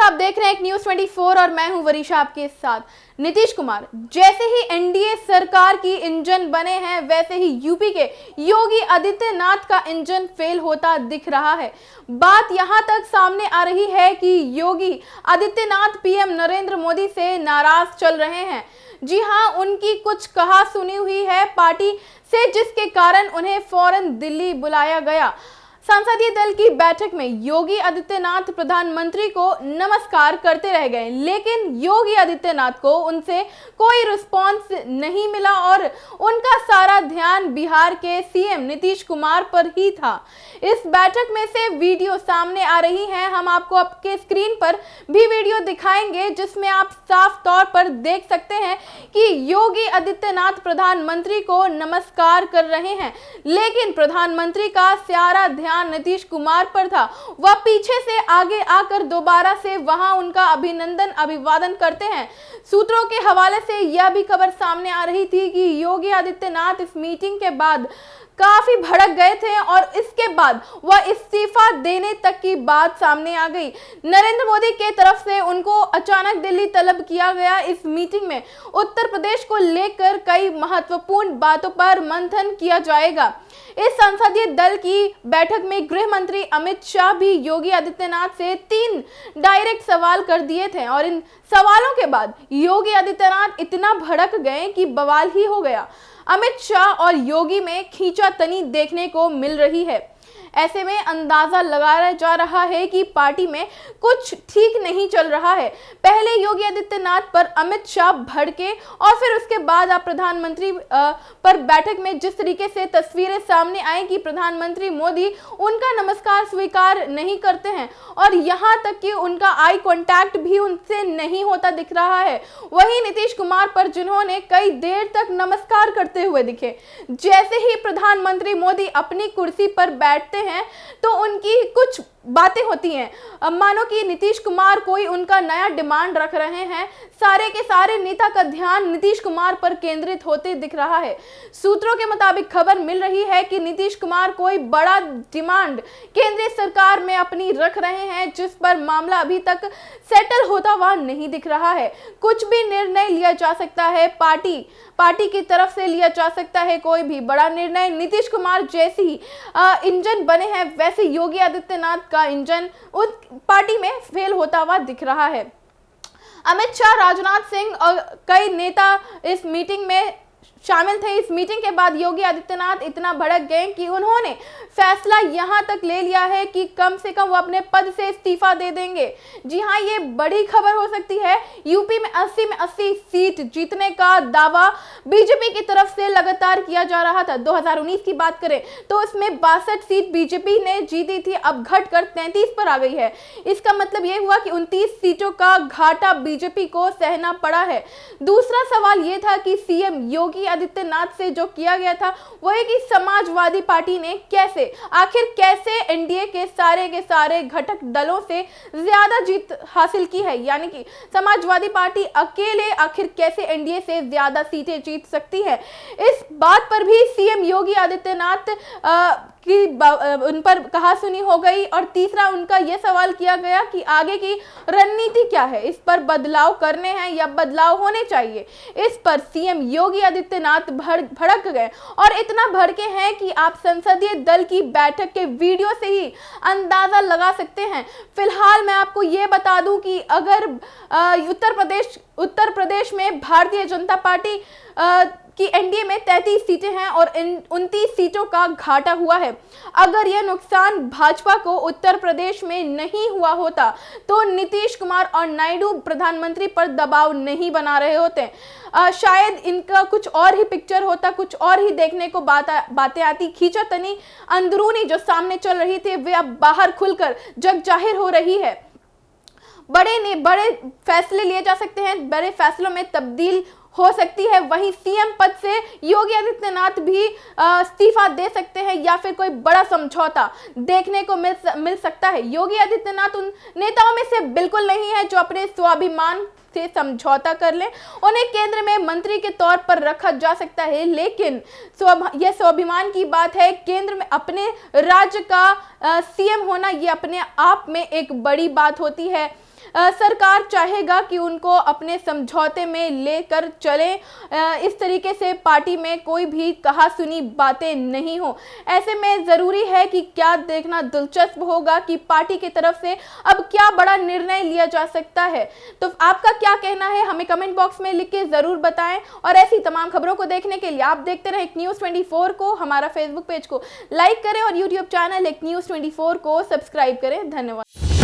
आप देख रहे हैं एक न्यूज 24 और मैं हूं वरीशा आपके साथ। नीतीश कुमार जैसे ही एनडीए सरकार की इंजन बने हैं, वैसे ही यूपी के योगी आदित्यनाथ का इंजन फेल होता दिख रहा है। बात यहां तक सामने आ रही है कि योगी आदित्यनाथ पीएम नरेंद्र मोदी से नाराज चल रहे हैं। जी हां, उनकी कुछ कहा सुनी हुई है पार्टी से, जिसके कारण उन्हें फौरन दिल्ली बुलाया गया। संसदीय दल की बैठक में योगी आदित्यनाथ प्रधानमंत्री को नमस्कार करते रह गए, लेकिन योगी आदित्यनाथ को उनसे कोई रिस्पांस नहीं मिला और उनका सारा ध्यान बिहार के सीएम नीतीश कुमार पर ही था। इस बैठक में से वीडियो सामने आ रही हैं, हम आपको आपके स्क्रीन पर भी वीडियो दिखाएंगे, जिसमें आप साफ तौर पर देख सकते हैं कि योगी आदित्यनाथ प्रधानमंत्री को नमस्कार कर रहे हैं, लेकिन प्रधानमंत्री का सारा ध्यान नीतीश कुमार पर था। वह पीछे से आगे आकर दोबारा से वहां उनका अभिनंदन अभिवादन करते हैं। सूत्रों के हवाले से यह भी खबर सामने आ रही थी कि योगी आदित्यनाथ इस मीटिंग के बाद काफी भड़क गए थे और इसके बाद वह इस्तीफा देने तक की बात सामने आ गई। नरेंद्र मोदी के तरफ से उनको अचानक दिल्ली तलब किया गया। इस मीटिंग में उत्तर प्रदेश को लेकर कई महत्वपूर्ण बातों पर मंथन किया जाएगा। इस संसदीय दल की बैठक में गृह मंत्री अमित शाह भी योगी आदित्यनाथ से 3 डायरेक्ट सवाल कर दिए थे और इन सवालों के बाद योगी आदित्यनाथ इतना भड़क गए कि बवाल ही हो गया। अमित शाह और योगी में खींचातानी देखने को मिल रही है। ऐसे में अंदाजा लगाया जा रहा है कि पार्टी में कुछ ठीक नहीं चल रहा है। पहले योगी आदित्यनाथ पर अमित शाह भड़के और फिर उसके बाद आप प्रधानमंत्री पर बैठक में जिस तरीके से तस्वीरें सामने आई कि प्रधानमंत्री मोदी उनका नमस्कार स्वीकार नहीं करते हैं और यहां तक कि उनका आई कांटेक्ट भी उनसे नहीं होता दिख रहा है। वहीं नीतीश कुमार पर जिन्होंने कई देर तक नमस्कार करते हुए दिखे। जैसे ही प्रधानमंत्री मोदी अपनी कुर्सी पर बैठते हैं तो उनकी कुछ बातें होती हैं, मानो कि नीतीश कुमार कोई उनका नया डिमांड रख रहे हैं। सारे के सारे नेता का ध्यान नीतीश कुमार पर केंद्रित होते दिख रहा है। सूत्रों के मुताबिक खबर मिल रही है कि नीतीश कुमार कोई बड़ा डिमांड केंद्रीय सरकार में अपनी रख रहे हैं, जिस पर मामला अभी तक सेटल होता हुआ नहीं दिख रहा है। कुछ भी निर्णय लिया जा सकता है, पार्टी की तरफ से लिया जा सकता है कोई भी बड़ा निर्णय। नीतीश कुमार जैसे ही इंजन बने हैं, वैसे योगी आदित्यनाथ का इंजन उस पार्टी में फेल होता हुआ दिख रहा है। अमित शाह, राजनाथ सिंह और कई नेता इस मीटिंग में शामिल थे। इस मीटिंग के बाद योगी आदित्यनाथ इतना भड़क गए कि उन्होंने फैसला यहां तक ले लिया है कि कम से कम वो अपने पद से इस्तीफा दे देंगे। जी हां, ये बड़ी खबर हो सकती है। यूपी में 80 में 80 सीट जीतने का दावा बीजेपी की तरफ से लगातार किया जा रहा था। 2019 की बात करें तो इसमें 62 सीट बीजेपी ने जीती थी, अब घटकर 33 पर आ गई है। इसका मतलब ये हुआ कि 29 सीटों का घाटा बीजेपी को सहना पड़ा है। दूसरा सवाल ये था कि सीएम योगी आदित्यनाथ से जो किया गया था वो है कि समाजवादी पार्टी ने कैसे एनडीए के सारे घटक दलों से ज्यादा जीत हासिल की है, यानी कि समाजवादी पार्टी अकेले आखिर कैसे एनडीए से ज्यादा सीटें जीत सकती है। इस बात पर भी सीएम योगी आदित्यनाथ की उन पर कहा सुनी हो गई और तीसरा उनका यह सवाल किया गया कि आगे की रणनीति क्या है, इस पर बदलाव करने हैं या बदलाव होने चाहिए। इस पर सीएम योगी आदित्यनाथ भड़क गए और इतना भड़के हैं कि आप संसदीय दल की बैठक के वीडियो से ही अंदाजा लगा सकते हैं। फिलहाल मैं आपको ये बता दूं कि अगर उत्तर प्रदेश में भारतीय जनता पार्टी कि एनडीए में 33 सीटें हैं और 29 सीटों का घाटा हुआ है। अगर यह नुकसान भाजपा को उत्तर प्रदेश में नहीं हुआ होता तो नीतीश कुमार और नायडू प्रधानमंत्री पर दबाव नहीं बना रहे होते। शायद इनका कुछ और ही पिक्चर होता, कुछ और ही देखने को बातें आती। खींचातानी अंदरूनी जो सामने चल रही थी वे अब बाहर खुलकर जग जाहिर हो रही है। बड़े फैसले लिए जा सकते हैं, बड़े फैसलों में तब्दील हो सकती है। वहीं सीएम पद से योगी आदित्यनाथ भी इस्तीफा दे सकते हैं या फिर कोई बड़ा समझौता देखने को मिल सकता है। योगी आदित्यनाथ उन नेताओं में से बिल्कुल नहीं है जो अपने स्वाभिमान से समझौता कर ले। उन्हें केंद्र में मंत्री के तौर पर रखा जा सकता है, लेकिन यह स्वाभिमान की बात है। केंद्र में अपने राज्य का सीएम होना यह अपने आप में एक बड़ी बात होती है। सरकार चाहेगा कि उनको अपने समझौते में लेकर चले, इस तरीके से पार्टी में कोई भी कहा सुनी बातें नहीं हो। ऐसे में जरूरी है कि क्या देखना दिलचस्प होगा कि पार्टी की तरफ से अब क्या बड़ा निर्णय लिया जा सकता है। तो आपका क्या कहना है हमें कमेंट बॉक्स में लिख के जरूर बताएं, और ऐसी तमाम खबरों को देखने के लिए आप देखते रहें न्यूज़ 24 को। हमारा फेसबुक पेज को लाइक करें और यूट्यूब चैनल न्यूज़ 24 को सब्सक्राइब करें। धन्यवाद।